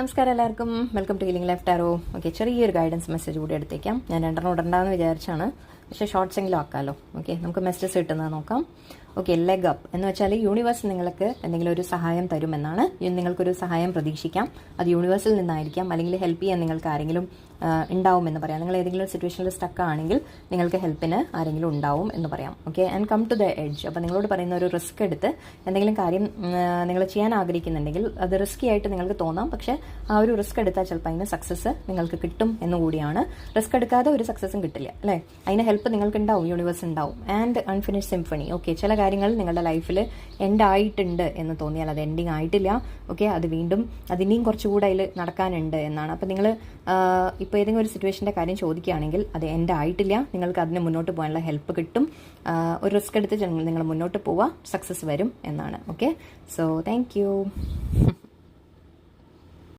നമസ്കാരം എല്ലാവർക്കും. Welcome to healing life tarot. Okay, ചെറിയൊരു ഗൈഡൻസ് മെസ്സേജ് കൂടി എടുത്തേക്കാം. ഞാൻ രണ്ടെണ്ണം ഇടണ്ടെന്ന് വിചാരിച്ചാണ്, പക്ഷേ ഷോർട്ട്സെങ്കിലും ആക്കാമല്ലോ. ഓക്കെ, നമുക്ക് മെസ്സേജ് കിട്ടുന്നത് നോക്കാം. ഓക്കെ, ലെഗ് അപ്പ് എന്ന് വെച്ചാൽ യൂണിവേഴ്സ് നിങ്ങൾക്ക് എന്തെങ്കിലും ഒരു സഹായം തരുമെന്നാണ്. നിങ്ങൾക്കൊരു സഹായം പ്രതീക്ഷിക്കാം. അത് യൂണിവേഴ്സിൽ നിന്നായിരിക്കാം, അല്ലെങ്കിൽ ഹെൽപ്പ് ചെയ്യാൻ നിങ്ങൾക്ക് ആരെങ്കിലും ഉണ്ടാവുമെന്ന് പറയാം. നിങ്ങൾ ഏതെങ്കിലും ഒരു സിറ്റുവേഷനിൽ സ്റ്റക്ക് ആണെങ്കിൽ നിങ്ങൾക്ക് ഹെൽപ്പിന് ആരെങ്കിലും ഉണ്ടാവും എന്ന് പറയാം. Okay, and come to the edge. അപ്പോൾ നിങ്ങളോട് പറയുന്ന ഒരു റിസ്ക് എടുത്ത് എന്തെങ്കിലും കാര്യം നിങ്ങൾ ചെയ്യാൻ ആഗ്രഹിക്കുന്നുണ്ടെങ്കിൽ അത് റിസ്കി ആയിട്ട് നിങ്ങൾക്ക് തോന്നാം, പക്ഷേ ആ ഒരു റിസ്ക് എടുത്താൽ ചിലപ്പോൾ അതിന് സക്സസ് നിങ്ങൾക്ക് കിട്ടും എന്നുകൂടിയാണ്. റിസ്ക് എടുക്കാതെ ഒരു സക്സസും കിട്ടില്ല, അല്ലേ? അതിന് ഹെൽപ്പ് നിങ്ങൾക്ക് ഉണ്ടാവും, യൂണിവേഴ്സ് ഉണ്ടാവും. And അൺഫിനിഷ് symphony. ഓക്കെ, ചില കാര്യങ്ങൾ നിങ്ങളുടെ ലൈഫിൽ എൻഡ് ആയിട്ടുണ്ട് എന്ന് തോന്നിയാൽ അത് എൻഡിങ് ആയിട്ടില്ല. ഓക്കെ, അത് വീണ്ടും അതിനെയും കുറച്ചുകൂടെ അതിൽ നടക്കാനുണ്ട് എന്നാണ്. അപ്പോൾ നിങ്ങൾ ഇപ്പോൾ ഏതെങ്കിലും ഒരു സിറ്റുവേഷൻ്റെ കാര്യം ചോദിക്കുകയാണെങ്കിൽ അത് എൻഡ് ആയിട്ടില്ല, നിങ്ങൾക്ക് അതിന് മുന്നോട്ട് പോകാനുള്ള ഹെൽപ്പ് കിട്ടും. ഒരു റിസ്ക് എടുത്ത് നിങ്ങൾ മുന്നോട്ട് പോവുക, സക്സസ് വരും എന്നാണ്. Okay, so thank you.